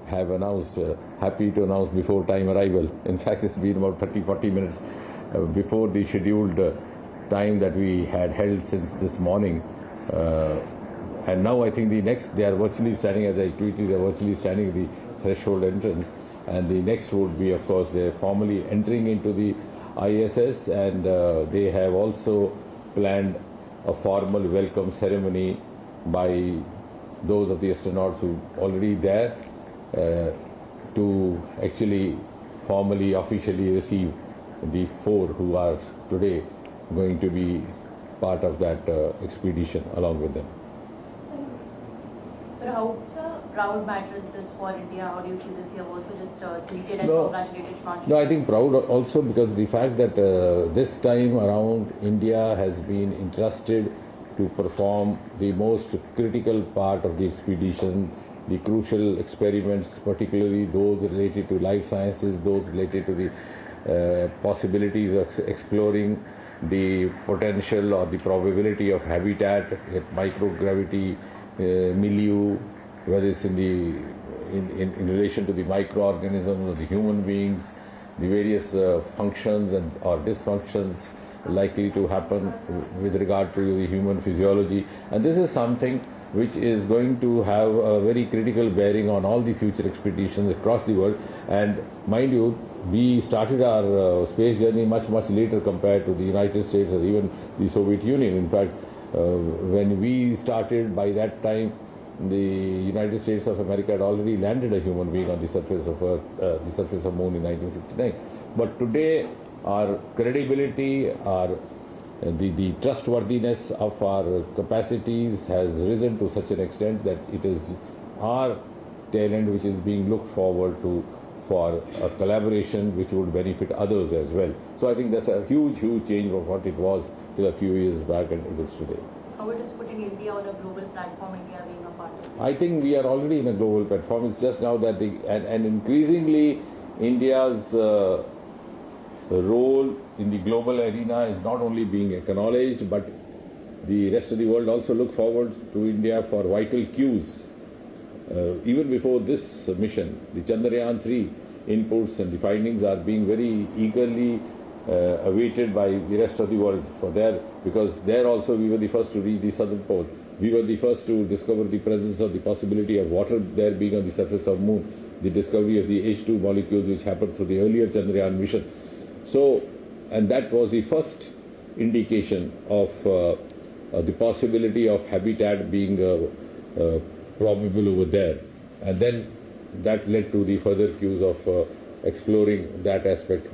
have announced, happy to announce before time arrival. In fact, it's been about 30-40 minutes before the scheduled time that we had held since this morning. And now I think they are virtually standing, as I tweeted, they are virtually standing at the threshold entrance. And the next would be, of course, they're formally entering into the ISS, and they have also planned a formal welcome ceremony by those of the astronauts who are already there to actually formally, officially receive the 4 who are today going to be part of that expedition along with them. So how proud matter is this for India? How do you see this year also just tweeted and congratulated Shivang? No, I think proud also because the fact that this time around India has been entrusted to perform the most critical part of the expedition, the crucial experiments, particularly those related to life sciences, those related to the possibilities of exploring the potential or the probability of habitat at microgravity milieu, whether it's in relation to the microorganisms or the human beings, the various functions or dysfunctions likely to happen with regard to the human physiology. And this is something which is going to have a very critical bearing on all the future expeditions across the world. And mind you, we started our space journey much later compared to the United States or even the Soviet Union. In fact, when we started, by that time, the United States of America had already landed a human being on the surface of Earth, the surface of Moon in 1969. But today, our credibility, the trustworthiness of our capacities has risen to such an extent that it is our talent which is being looked forward to for a collaboration which would benefit others as well. So I think that's a huge change from what it was till a few years back and it is today. How it is putting India on a global platform, India being a part of it? I think we are already in a global platform. It's just now that and increasingly India's role in the global arena is not only being acknowledged, but the rest of the world also look forward to India for vital cues. Even before this mission, the Chandrayaan-3 inputs and the findings are being very eagerly awaited by the rest of the world because there also we were the first to reach the southern pole. We were the first to discover the presence of the possibility of water there being on the surface of Moon, the discovery of the H2 molecules which happened through the earlier Chandrayaan mission. So, and that was the first indication of the possibility of habitat being probable over there. And then that led to the further cues of exploring that aspect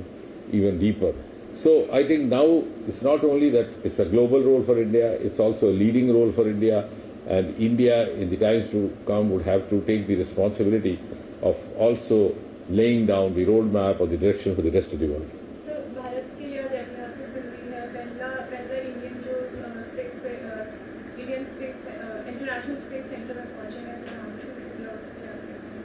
even deeper. So I think now it's not only that it's a global role for India, it's also a leading role for India, and India in the times to come would have to take the responsibility of also laying down the roadmap or the direction for the rest of the world. Sir, Bharat के लिए आज ऐतिहासिक दिन भी है, पहला Indian जो Indian space international space centre में पहुंचे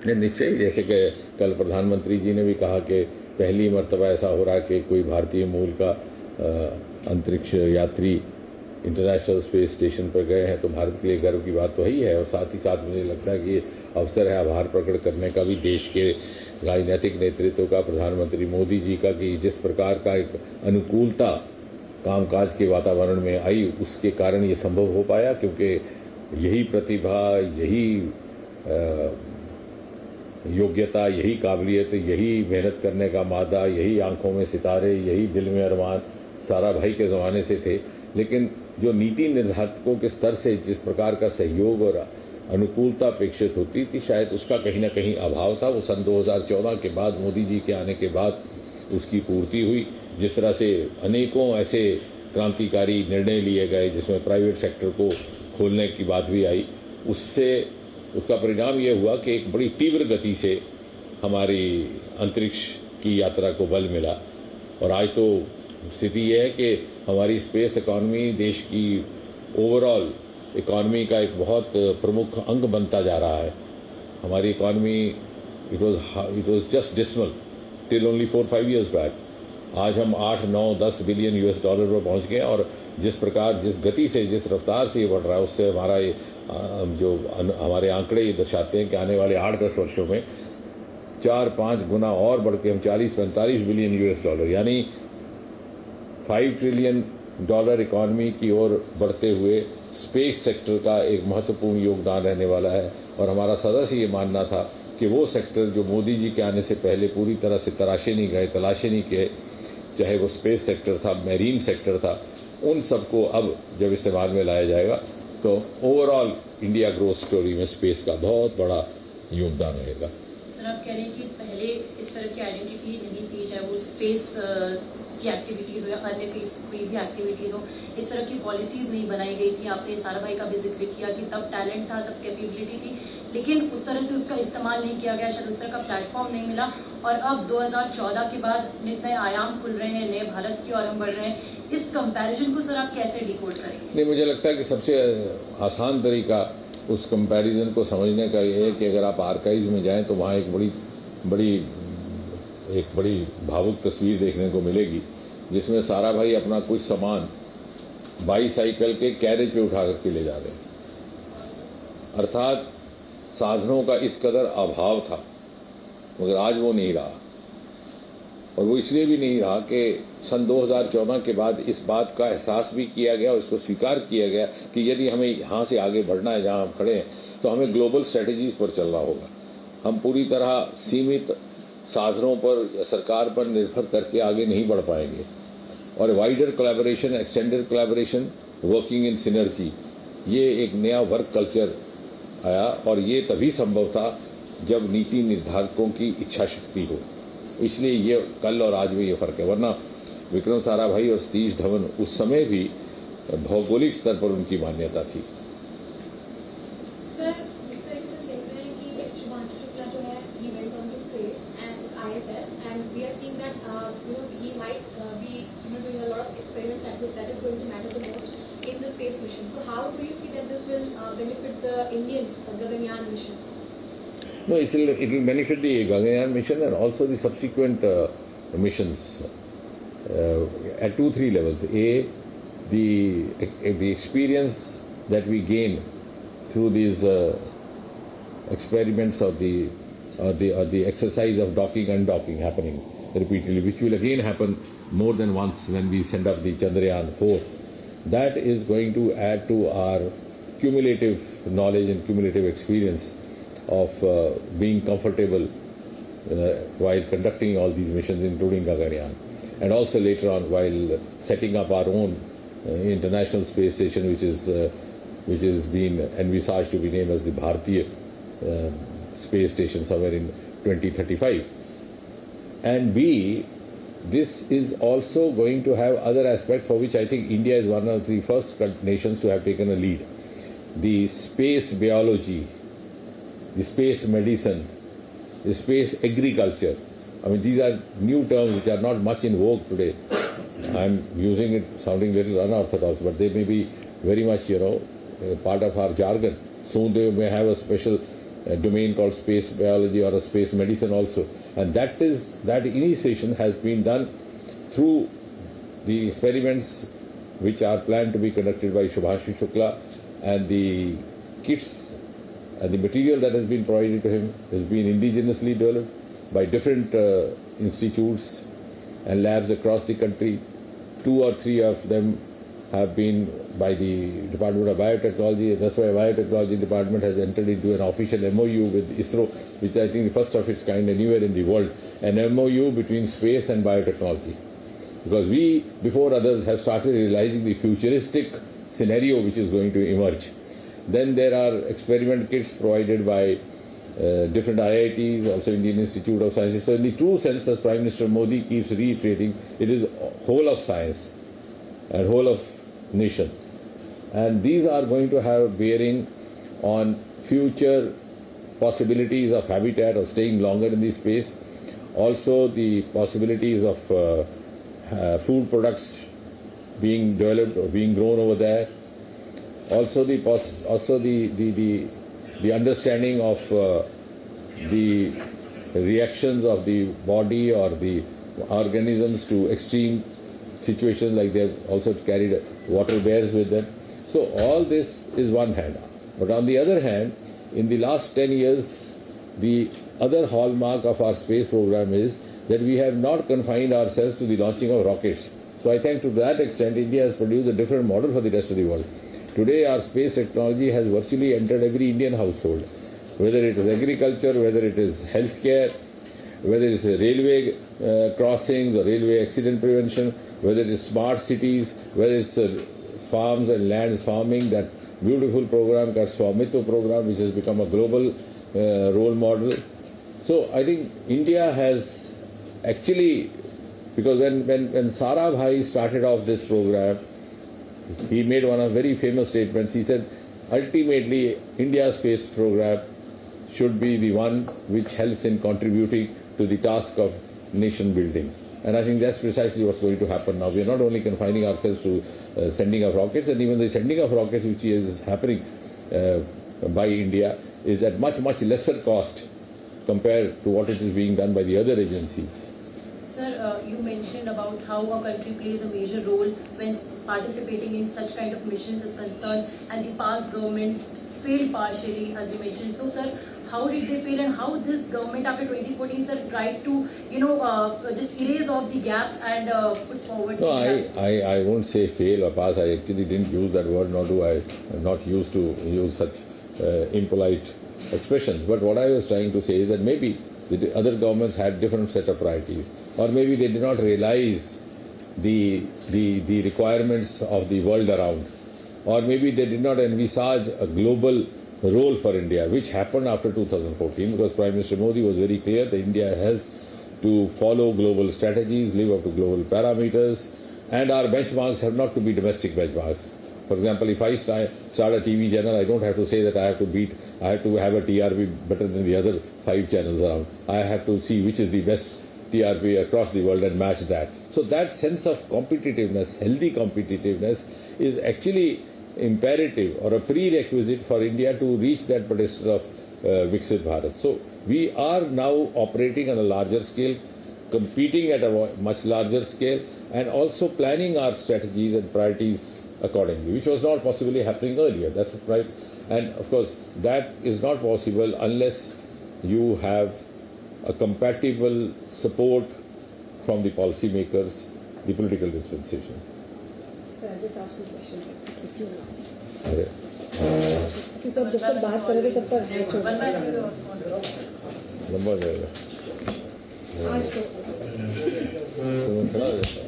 हैं, निश्चय, जैसे कि कल प्रधानमंत्री जी ने भी कहा कि पहली मर्तबा ऐसा हो रहा है कि कोई भारतीय मूल का अंतरिक्ष यात्री इंटरनेशनल स्पेस स्टेशन पर गए हैं, तो भारत के लिए गर्व की बात तो ही है। और साथ ही साथ मुझे लगता है कि ये अवसर है आभार प्रकट करने का भी देश के राजनीतिक नेतृत्व का, प्रधानमंत्री मोदी जी का, कि जिस प्रकार का एक अनुकूलता कामकाज के वातावरण में आई उसके कारण ये संभव हो पाया, क्योंकि यही प्रतिभा, यही योग्यता, यही काबिलियत, यही मेहनत करने का मादा, यही आंखों में सितारे, यही दिल में अरमान सारा भाई के ज़माने से थे। लेकिन जो नीति निर्धारकों के स्तर से जिस प्रकार का सहयोग और अनुकूलता अपेक्षित होती थी, शायद उसका कहीं ना कहीं अभाव था। वो सन 2014 के बाद, मोदी जी के आने के बाद उसकी पूर्ति हुई। जिस तरह से अनेकों ऐसे क्रांतिकारी निर्णय लिए गए जिसमें प्राइवेट सेक्टर को खोलने की बात भी आई, उसका परिणाम ये हुआ कि एक बड़ी तीव्र गति से हमारी अंतरिक्ष की यात्रा को बल मिला। और आज तो स्थिति ये है कि हमारी स्पेस इकॉनमी देश की ओवरऑल इकॉनमी का एक बहुत प्रमुख अंग बनता जा रहा है। हमारी economy it was just dismal till only 4-5 years back, आज हम 8, 9, 10 बिलियन US डॉलर पर पहुंच गए और जिस प्रकार, जिस गति से, जिस रफ्तार से ये बढ़ रहा है, उससे हमारा ये जो हमारे आंकड़े ये दर्शाते हैं कि आने वाले 8-10 वर्षों में 4-5 गुना और बढ़ के हम 40-45 बिलियन US डॉलर यानी $5 ट्रिलियन इकॉनमी की ओर बढ़ते हुए स्पेस सेक्टर का एक महत्वपूर्ण योगदान रहने वाला है। और हमारा सदा से ये मानना था कि वो सेक्टर जो मोदी जी के आने से पहले पूरी तरह से तलाशे नहीं गए, चाहे वो स्पेस सेक्टर था, मैरीन सेक्टर था, उन सबको अब जब इस्तेमाल में लाया जाएगा तो ओवरऑल इंडिया ग्रोथ स्टोरी में स्पेस का बहुत बड़ा योगदान रहेगा। सर, आप कह रहे हैं कि पहले इस तरह की आइडेंटिटी नहीं थी, चाहे वो स्पेस की एक्टिविटीज़ हो या अन्य कोई भी एक्टिविटीज़ हो, इस तरह की पॉलिसीज़ नहीं बनाई गई थी। आपने सारा भाई का भी जिक्र किया कि तब टैलेंट था, तब कैपेबिलिटी थी, लेकिन उस तरह से उसका इस्तेमाल नहीं किया गया, शायद उस तरह का प्लेटफॉर्म नहीं मिला। और अब 2014 के बाद नए आयाम खुल रहे हैं, नए भारत की ओर हम बढ़ रहे हैं। इस कंपैरिजन को सर आप कैसे डिकोड करेंगे? नहीं, मुझे लगता है कि सबसे आसान तरीका उस कंपैरिजन को समझने का ये है कि अगर आप आर्काइव्स में जाएं तो वहाँ एक बड़ी भावुक तस्वीर देखने को मिलेगी, जिसमें सारा भाई अपना कुछ सामान बाईसाइकिल के कैरेज पे उठा करके ले जा रहे हैं। अर्थात साधनों का इस कदर अभाव था, मगर आज वो नहीं रहा। और वो इसलिए भी नहीं रहा कि सन 2014 के बाद इस बात का एहसास भी किया गया और इसको स्वीकार किया गया कि यदि हमें यहाँ से आगे बढ़ना है, जहाँ हम खड़े हैं, तो हमें ग्लोबल स्ट्रेटजीज पर चलना होगा। हम पूरी तरह सीमित साधनों पर या सरकार पर निर्भर करके आगे नहीं बढ़ पाएंगे। और wider collaboration, extended collaboration, working in synergy, ये एक नया वर्क कल्चर आया और ये तभी संभव था जब नीति निर्धारकों की इच्छा शक्ति हो। इसलिए ये कल और आज में ये फ़र्क है, वरना विक्रम साराभाई और सतीश धवन उस समय भी भौगोलिक स्तर पर उनकी मान्यता थी। सर, जिस तरीके से देख रहे हैं कि शुभांशु शुक्ला जो है, he went on to space and ISS, and we are seeing that he might be doing a lot of experiments that is going to matter the most in the space mission. So how do you see that this will benefit the Indians, the Gaganyaan mission? No, it will benefit the Gaganyaan mission and also the subsequent missions at 2-3 levels. The experience that we gain through these experiments or the exercise of docking and undocking happening repeatedly, which will again happen more than once when we send up the Chandrayaan 4. That is going to add to our cumulative knowledge and cumulative experience of being comfortable while conducting all these missions, including Gaganyaan, and also later on while setting up our own international space station, which is being envisaged to be named as the Bharatiya space station somewhere in 2035. And this is also going to have other aspects for which I think India is one of the first nations to have taken a lead. The space biology, the space medicine, the space agriculture. I mean, these are new terms which are not much in vogue today. I'm using it sounding a little unorthodox, but they may be very much, part of our jargon. Soon they may have a special domain called space biology or a space medicine also. And that initiation has been done through the experiments which are planned to be conducted by Shubhanshu Shukla, and the kits and the material that has been provided to him has been indigenously developed by different institutes and labs across the country. 2 or 3 of them have been by the Department of Biotechnology. That's why Biotechnology Department has entered into an official MOU with ISRO, which I think the first of its kind anywhere in the world, an MOU between space and biotechnology. Because we, before others, have started realizing the futuristic scenario which is going to emerge. Then there are experiment kits provided by different IITs, also Indian Institute of Sciences. So in the true sense, as Prime Minister Modi keeps reiterating, it is whole of science and whole of nation. And these are going to have bearing on future possibilities of habitat or staying longer in the space. Also the possibilities of food products being developed or being grown over there. Also the understanding of the reactions of the body or the organisms to extreme situations, like they have also carried water bears with them. So all this is one hand. But on the other hand, in the last 10 years, the other hallmark of our space program is that we have not confined ourselves to the launching of rockets. So I think to that extent, India has produced a different model for the rest of the world. Today, our space technology has virtually entered every Indian household, whether it is agriculture, whether it is healthcare, whether it is railway crossings or railway accident prevention, whether it is smart cities, whether it's farms and lands farming, that beautiful program called Swamitva program, which has become a global role model. So I think India has actually, because when Sarabhai started off this program, he made one of very famous statements. He said, ultimately, India's space program should be the one which helps in contributing to the task of nation building. And I think that's precisely what's going to happen now. We are not only confining ourselves to sending of rockets, and even the sending of rockets which is happening by India is at much lesser cost compared to what it is being done by the other agencies. Sir, you mentioned about how a country plays a major role when participating in such kind of missions is concerned, and the past government failed partially, as you mentioned. So, sir, how did they fail, and how this government after 2014, sir, tried to, just erase off the gaps and put forward? No, I won't say fail or pass. I actually didn't use that word, nor do I. I'm not used to use such impolite expressions. But what I was trying to say is that maybe the other governments had different set of priorities, or maybe they did not realize the requirements of the world around, or maybe they did not envisage a global role for India, which happened after 2014, because Prime Minister Modi was very clear that India has to follow global strategies, live up to global parameters, and our benchmarks have not to be domestic benchmarks. For example, if I start a TV channel, I don't have to say that I have to have a TRP better than the other 5 channels around. I have to see which is the best TRP across the world and match that. So that sense of competitiveness, healthy competitiveness, is actually imperative or a prerequisite for India to reach that pedestal of Viksit Bharat. So we are now operating on a larger scale, competing at a much larger scale, and also planning our strategies and priorities accordingly, which was not possibly happening earlier. That's right. And of course, that is not possible unless you have a compatible support from the policymakers, the political dispensation. Sir, I'll just ask 2 questions if you allow. Okay. क्योंकि अब जब तक बात करेंगे तब तक है लंबा जाएगा आज तो खड़ा हो जाता है।